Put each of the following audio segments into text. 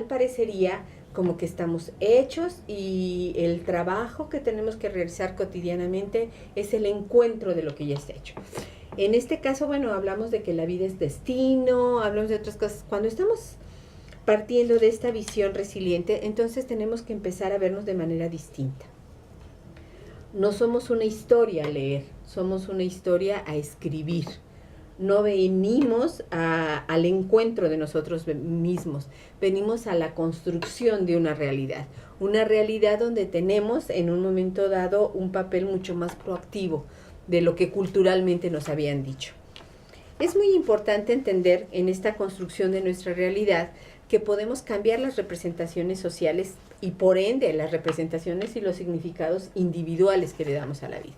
parecería como que estamos hechos y el trabajo que tenemos que realizar cotidianamente es el encuentro de lo que ya está hecho. En este caso, bueno, hablamos de que la vida es destino, hablamos de otras cosas. Cuando estamos partiendo de esta visión resiliente, entonces tenemos que empezar a vernos de manera distinta. No somos una historia a leer, somos una historia a escribir. No venimos al encuentro de nosotros mismos, venimos a la construcción de una realidad donde tenemos en un momento dado un papel mucho más proactivo de lo que culturalmente nos habían dicho. Es muy importante entender en esta construcción de nuestra realidad que podemos cambiar las representaciones sociales y por ende las representaciones y los significados individuales que le damos a la vida.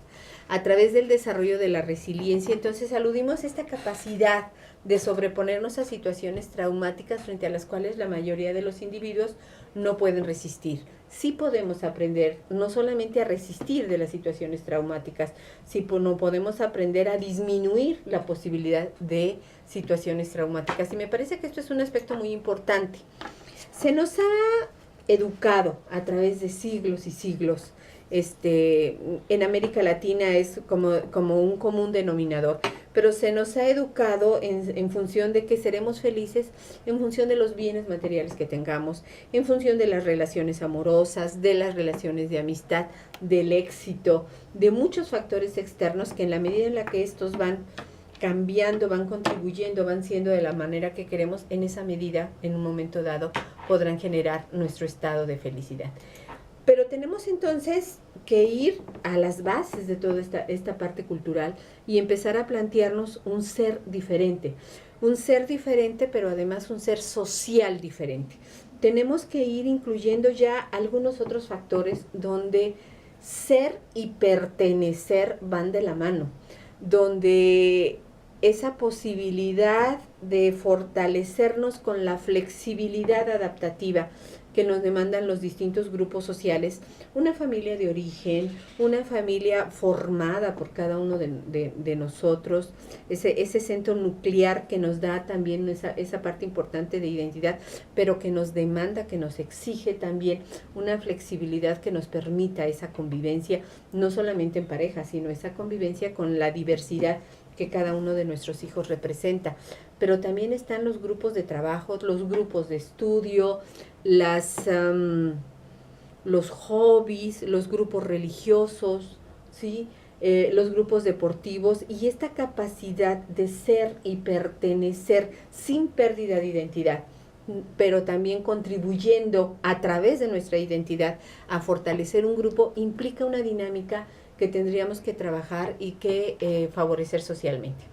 A través del desarrollo de la resiliencia, entonces aludimos a esta capacidad de sobreponernos a situaciones traumáticas frente a las cuales la mayoría de los individuos no pueden resistir. Sí podemos aprender no solamente a resistir de las situaciones traumáticas, sino podemos aprender a disminuir la posibilidad de situaciones traumáticas. Y me parece que esto es un aspecto muy importante. Se nos ha educado a través de siglos y siglos. En América Latina es como un común denominador, pero se nos ha educado en función de que seremos felices, en función de los bienes materiales que tengamos, en función de las relaciones amorosas, de las relaciones de amistad, del éxito, de muchos factores externos que en la medida en la que estos van cambiando, van contribuyendo, van siendo de la manera que queremos, en esa medida, en un momento dado, podrán generar nuestro estado de felicidad. Pero tenemos entonces que ir a las bases de toda esta parte cultural y empezar a plantearnos un ser diferente, pero además un ser social diferente. Tenemos que ir incluyendo ya algunos otros factores donde ser y pertenecer van de la mano, donde esa posibilidad de fortalecernos con la flexibilidad adaptativa que nos demandan los distintos grupos sociales, una familia de origen, una familia formada por cada uno de nosotros, ese centro nuclear que nos da también esa parte importante de identidad, pero que nos demanda, que nos exige también una flexibilidad que nos permita esa convivencia, no solamente en pareja, sino esa convivencia con la diversidad que cada uno de nuestros hijos representa. Pero también están los grupos de trabajo, los grupos de estudio, los hobbies, los grupos religiosos, ¿sí? Los grupos deportivos, y esta capacidad de ser y pertenecer sin pérdida de identidad, pero también contribuyendo a través de nuestra identidad a fortalecer un grupo, implica una dinámica que tendríamos que trabajar y que favorecer socialmente.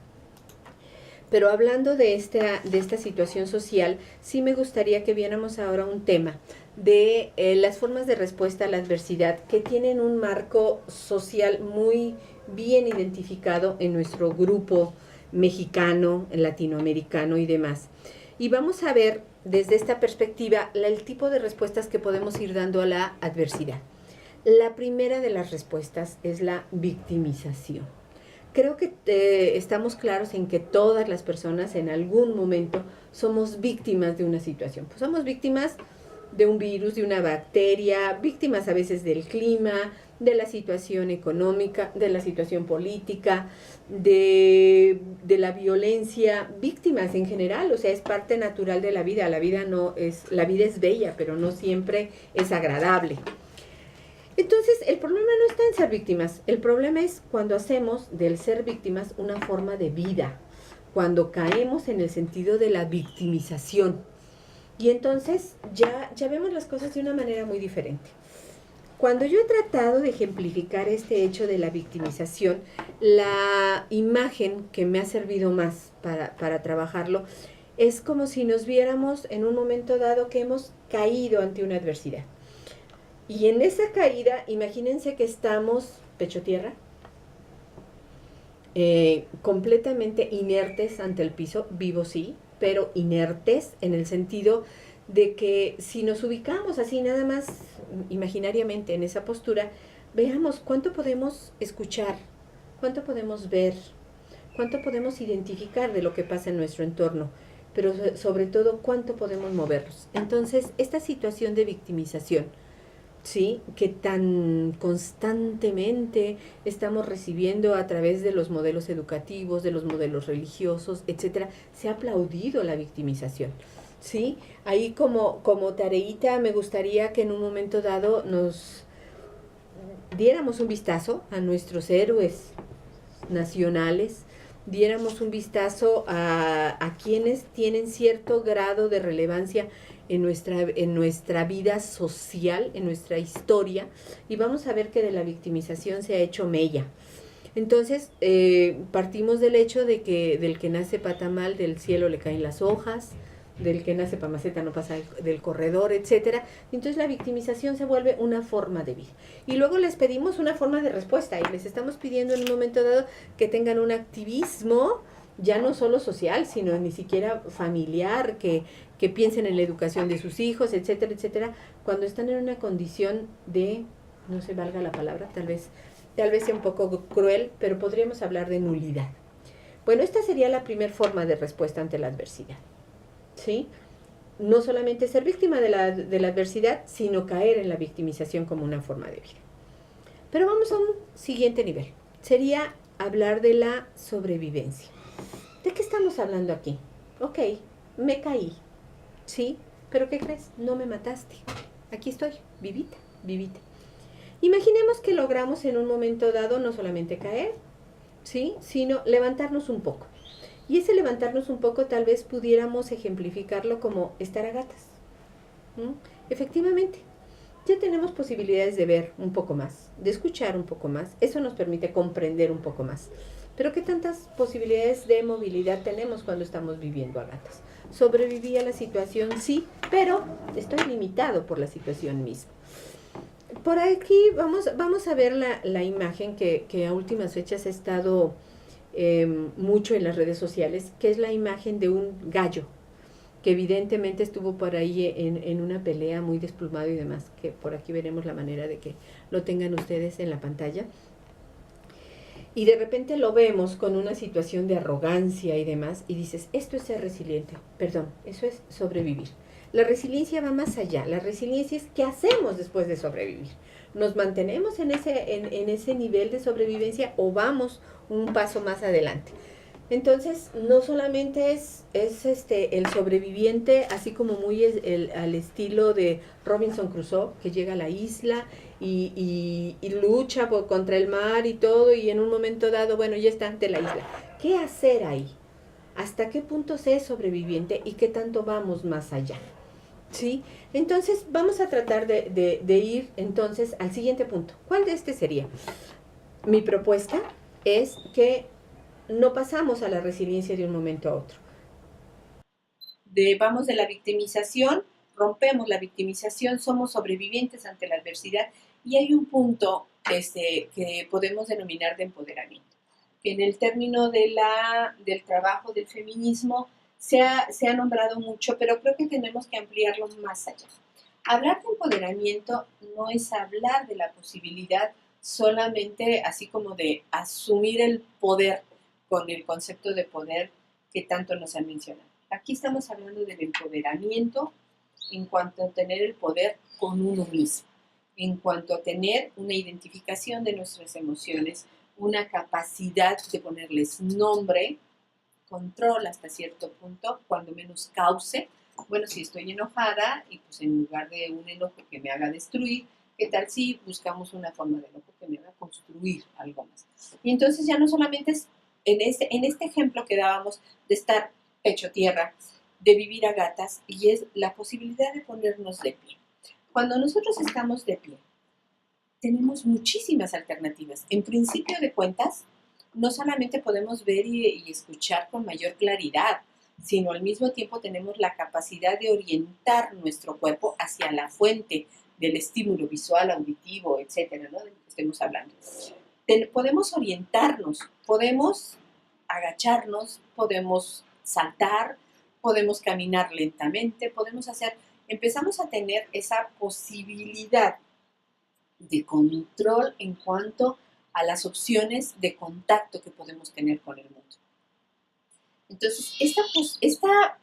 Pero hablando de esta situación social, sí me gustaría que viéramos ahora un tema de las formas de respuesta a la adversidad que tienen un marco social muy bien identificado en nuestro grupo mexicano, latinoamericano y demás. Y vamos a ver desde esta perspectiva el tipo de respuestas que podemos ir dando a la adversidad. La primera de las respuestas es la victimización. Creo que estamos claros en que todas las personas en algún momento somos víctimas de una situación. Pues somos víctimas de un virus, de una bacteria, víctimas a veces del clima, de la situación económica, de la situación política, de la violencia, víctimas en general. O sea, es parte natural de la vida. La vida es bella, pero no siempre es agradable. Entonces, el problema no está en ser víctimas, el problema es cuando hacemos del ser víctimas una forma de vida, cuando caemos en el sentido de la victimización. Y entonces ya vemos las cosas de una manera muy diferente. Cuando yo he tratado de ejemplificar este hecho de la victimización, la imagen que me ha servido más para trabajarlo es como si nos viéramos en un momento dado que hemos caído ante una adversidad. Y en esa caída, imagínense que estamos pecho tierra, completamente inertes ante el piso, vivos sí, pero inertes en el sentido de que si nos ubicamos así nada más imaginariamente en esa postura, veamos cuánto podemos escuchar, cuánto podemos ver, cuánto podemos identificar de lo que pasa en nuestro entorno. pero sobre todo cuánto podemos moverlos. Entonces, esta situación de victimización, ¿sí? Que tan constantemente estamos recibiendo a través de los modelos educativos, de los modelos religiosos, etcétera, se ha aplaudido la victimización. ¿Sí? Ahí como tareita me gustaría que en un momento dado nos diéramos un vistazo a nuestros héroes nacionales, diéramos un vistazo a quienes tienen cierto grado de relevancia en nuestra vida social, en nuestra historia, y vamos a ver que de la victimización se ha hecho mella. Entonces, partimos del hecho de que del que nace pata mal, del cielo le caen las hojas, del que nace pamaceta no pasa del corredor, etcétera. Entonces la victimización se vuelve una forma de vida. Y luego les pedimos una forma de respuesta y les estamos pidiendo en un momento dado que tengan un activismo ya no solo social, sino ni siquiera familiar, que piensen en la educación de sus hijos, etcétera, etcétera, cuando están en una condición de, no se valga la palabra, tal vez sea un poco cruel, pero podríamos hablar de nulidad. Bueno, esta sería la primera forma de respuesta ante la adversidad. ¿Sí? No solamente ser víctima de la adversidad, sino caer en la victimización como una forma de vida. Pero vamos a un siguiente nivel. Sería hablar de la sobrevivencia. ¿De qué estamos hablando aquí? Ok, me caí, ¿sí? ¿Pero qué crees? No me mataste. Aquí estoy, vivita, vivita. Imaginemos que logramos en un momento dado no solamente caer, ¿sí? Sino levantarnos un poco. Y ese levantarnos un poco tal vez pudiéramos ejemplificarlo como estar a gatas. ¿Mm? Efectivamente, ya tenemos posibilidades de ver un poco más, de escuchar un poco más. Eso nos permite comprender un poco más. Pero ¿qué tantas posibilidades de movilidad tenemos cuando estamos viviendo a gatas? Sobreviví a la situación, sí, pero estoy limitado por la situación misma. Por aquí vamos a ver la imagen que a últimas fechas ha estado mucho en las redes sociales, que es la imagen de un gallo, que evidentemente estuvo por ahí en una pelea muy desplumado y demás, que por aquí veremos la manera de que lo tengan ustedes en la pantalla. Y de repente lo vemos con una situación de arrogancia y demás, y dices, esto es ser resiliente. Perdón, eso es sobrevivir. La resiliencia va más allá. La resiliencia es qué hacemos después de sobrevivir. ¿Nos mantenemos en ese nivel de sobrevivencia o vamos un paso más adelante? Entonces, no solamente es el sobreviviente, así como muy al estilo de Robinson Crusoe, que llega a la isla y lucha contra el mar y todo, y en un momento dado, bueno, ya está ante la isla. ¿Qué hacer ahí? ¿Hasta qué punto se es sobreviviente y qué tanto vamos más allá? ¿Sí? Entonces, vamos a tratar de ir entonces al siguiente punto. ¿Cuál de este sería? Mi propuesta es que no pasamos a la resiliencia de un momento a otro. Vamos de la victimización, rompemos la victimización, somos sobrevivientes ante la adversidad y hay un punto que podemos denominar de empoderamiento. Que en el término del trabajo del feminismo se ha nombrado mucho, pero creo que tenemos que ampliarlo más allá. Hablar de empoderamiento no es hablar de la posibilidad solamente así como de asumir el poder con el concepto de poder que tanto nos han mencionado. Aquí estamos hablando del empoderamiento en cuanto a tener el poder con uno mismo, en cuanto a tener una identificación de nuestras emociones, una capacidad de ponerles nombre, control hasta cierto punto, cuando menos cause. Bueno, si estoy enojada y pues en lugar de un enojo que me haga destruir, ¿qué tal si buscamos una forma de enojo que me haga construir algo más? Y entonces ya no solamente es en este ejemplo que dábamos de estar hecho tierra, de vivir a gatas, y es la posibilidad de ponernos de pie. Cuando nosotros estamos de pie, tenemos muchísimas alternativas. En principio de cuentas, no solamente podemos ver y escuchar con mayor claridad, sino al mismo tiempo tenemos la capacidad de orientar nuestro cuerpo hacia la fuente del estímulo visual, auditivo, etcétera, ¿no? De lo que estemos hablando. Podemos orientarnos, podemos agacharnos, podemos saltar, podemos caminar lentamente, empezamos a tener esa posibilidad de control en cuanto a las opciones de contacto que podemos tener con el mundo. Entonces, esta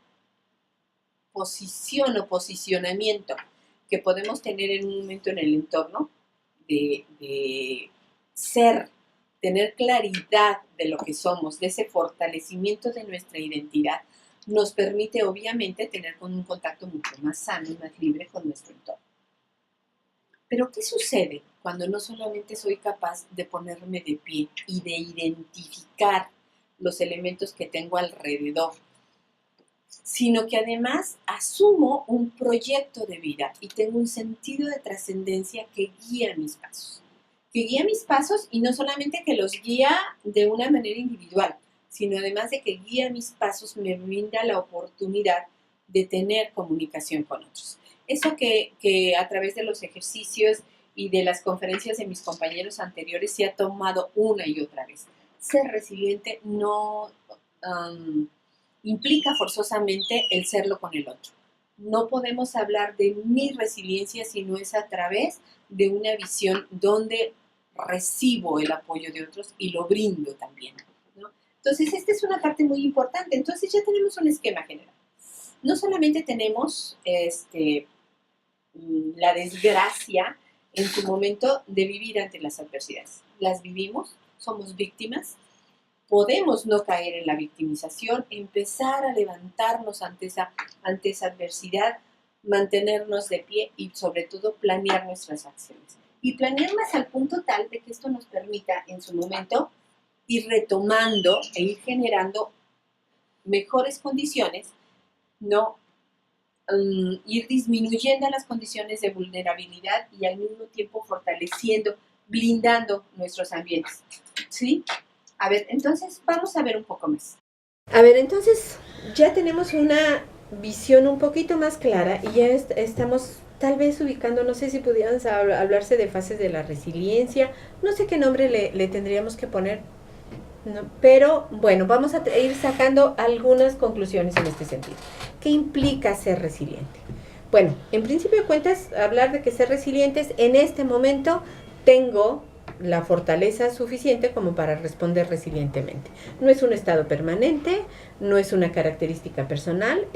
posición o posicionamiento que podemos tener en un momento en el entorno, de ser, tener claridad de lo que somos, de ese fortalecimiento de nuestra identidad, nos permite obviamente tener un contacto mucho más sano y más libre con nuestro entorno. Pero ¿qué sucede cuando no solamente soy capaz de ponerme de pie y de identificar los elementos que tengo alrededor, sino que además asumo un proyecto de vida y tengo un sentido de trascendencia que guía mis pasos? Que guía mis pasos y no solamente que los guía de una manera individual, sino además de que guía mis pasos me brinda la oportunidad de tener comunicación con otros. Eso que a través de los ejercicios y de las conferencias de mis compañeros anteriores se ha tomado una y otra vez. Ser resiliente no implica forzosamente el serlo con el otro. No podemos hablar de mi resiliencia si no es a través de una visión donde recibo el apoyo de otros y lo brindo también, ¿no? Entonces, esta es una parte muy importante. Entonces, ya tenemos un esquema general. No solamente tenemos la desgracia en su momento de vivir ante las adversidades. Las vivimos, somos víctimas, podemos no caer en la victimización, empezar a levantarnos ante esa adversidad, mantenernos de pie y sobre todo planear nuestras acciones. Y planearlas al punto tal de que esto nos permita en su momento ir retomando e ir generando mejores condiciones, no ir disminuyendo las condiciones de vulnerabilidad y al mismo tiempo fortaleciendo, blindando nuestros ambientes, ¿sí? A ver, entonces vamos a ver un poco más. A ver, entonces ya tenemos una visión un poquito más clara y ya estamos tal vez ubicando, no sé si pudieran hablarse de fases de la resiliencia, no sé qué nombre le tendríamos que poner, no, pero bueno, vamos a ir sacando algunas conclusiones en este sentido. ¿Qué implica ser resiliente? Bueno, en principio de cuentas, hablar de que ser resilientes, en este momento tengo la fortaleza suficiente como para responder resilientemente. No es un estado permanente, no es una característica personal,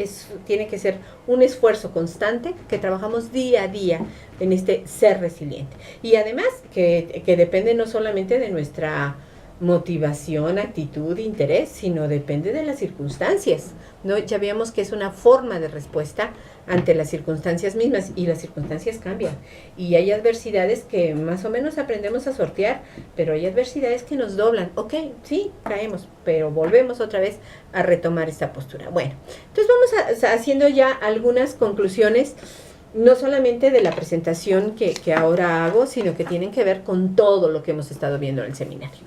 tiene que ser un esfuerzo constante que trabajamos día a día en este ser resiliente. Y además que depende no solamente de nuestra motivación, actitud, interés, sino depende de las circunstancias, ¿no? Ya vemos que es una forma de respuesta ante las circunstancias mismas y las circunstancias cambian y hay adversidades que más o menos aprendemos a sortear, pero hay adversidades que nos doblan. Ok, sí, caemos, pero volvemos otra vez a retomar esta postura. Bueno, entonces vamos haciendo ya algunas conclusiones, no solamente de la presentación que ahora hago, sino que tienen que ver con todo lo que hemos estado viendo en el seminario.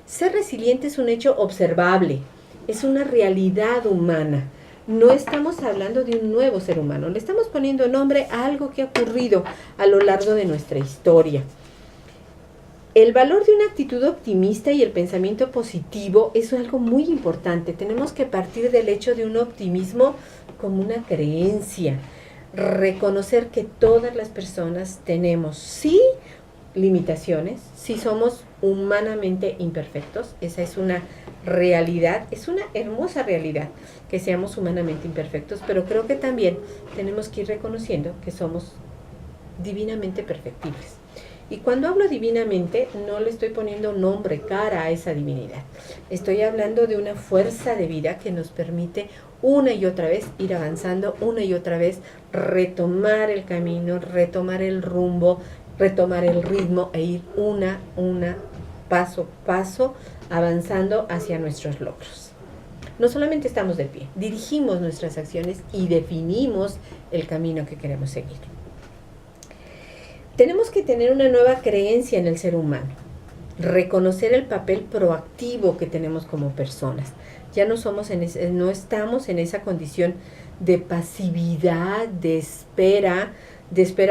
Ser resiliente es un hecho observable, es una realidad humana. No estamos hablando de un nuevo ser humano, le estamos poniendo nombre a algo que ha ocurrido a lo largo de nuestra historia. El valor de una actitud optimista y el pensamiento positivo es algo muy importante. Tenemos que partir del hecho de un optimismo como una creencia. Reconocer que todas las personas tenemos, sí, limitaciones, sí somos humanamente imperfectos, esa es una realidad, es una hermosa realidad que seamos humanamente imperfectos, pero creo que también tenemos que ir reconociendo que somos divinamente perfectibles. Y cuando hablo divinamente, no le estoy poniendo nombre, cara a esa divinidad. Estoy hablando de una fuerza de vida que nos permite una y otra vez ir avanzando, una y otra vez retomar el camino, retomar el rumbo, retomar el ritmo e ir paso a paso avanzando hacia nuestros logros. No solamente estamos de pie, dirigimos nuestras acciones y definimos el camino que queremos seguir. Tenemos que tener una nueva creencia en el ser humano, reconocer el papel proactivo que tenemos como personas. Ya no estamos en esa condición de pasividad, de espera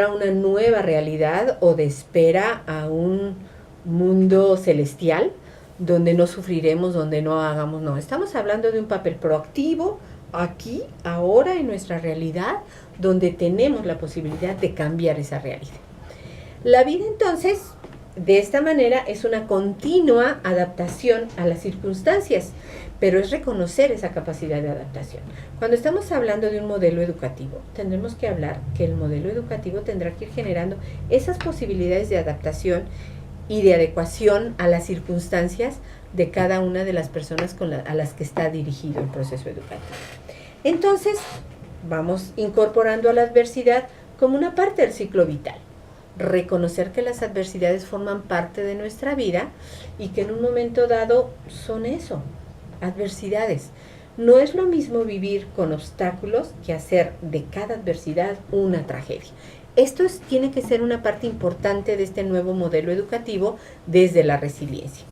a una nueva realidad o de espera a un mundo celestial donde no sufriremos, donde no hagamos, no. Estamos hablando de un papel proactivo aquí, ahora, en nuestra realidad, donde tenemos la posibilidad de cambiar esa realidad. La vida entonces de esta manera es una continua adaptación a las circunstancias, pero es reconocer esa capacidad de adaptación. Cuando estamos hablando de un modelo educativo, tendremos que hablar que el modelo educativo tendrá que ir generando esas posibilidades de adaptación y de adecuación a las circunstancias de cada una de las personas a las que está dirigido el proceso educativo. Entonces, vamos incorporando a la adversidad como una parte del ciclo vital. Reconocer que las adversidades forman parte de nuestra vida y que en un momento dado son eso, adversidades. No es lo mismo vivir con obstáculos que hacer de cada adversidad una tragedia. Esto tiene que ser una parte importante de este nuevo modelo educativo desde la resiliencia.